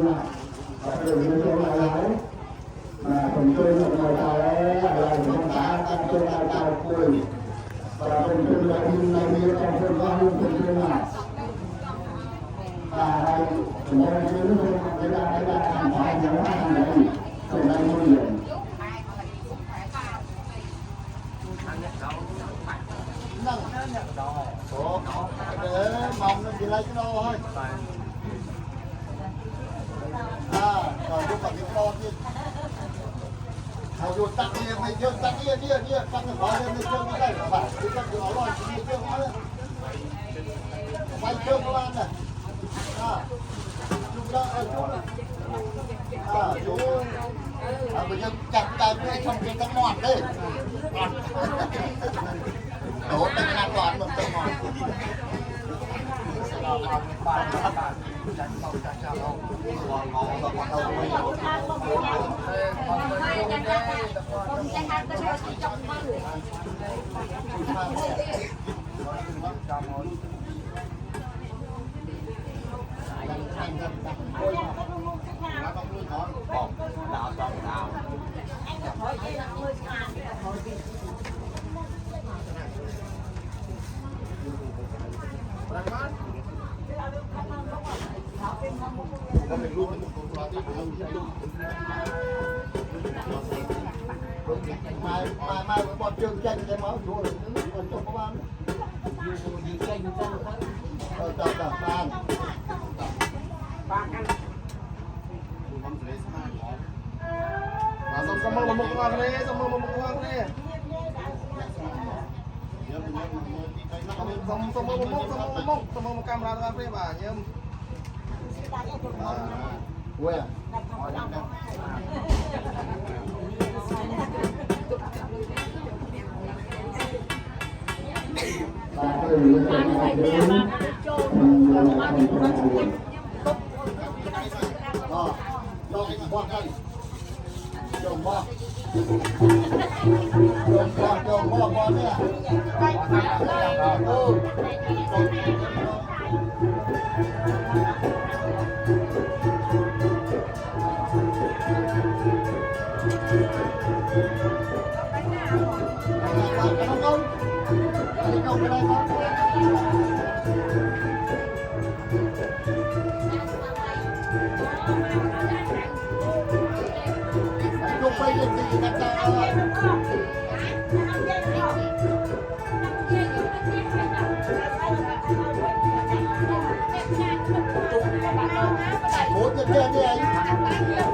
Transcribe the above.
và từ những cái này mà cùng chơi một ngày tàu là chúng ta chơi ngày tàu cười và cùng chơi là như này như trong phương pháp cùng chơi nào và chúng ta chơi nó không cái là thành phải giống thành đấy từ đây nguy hiểm mong nó chỉ lấy cái đo thôi rồi lúc mà cái đo kia hầu như tắt đi mày chưa tắt đi tắt cái khóa lên mày chưa cái này phải cái tắt cái áo rồi mày chưa nó đấy mày chưa có ăn này chúng ta chú bây giờ chặt tay cái trong cái tấm ngọn đây đổ tay an toàn một tấm ngọn mai bọn trường tranh cái máu chúa rồi còn chỗ có bán sama ngomong ke sama kamera ke Pak Nyem. Quê à? Chồng bò nè bây giờ thì người ta bốn giờ kia đi anh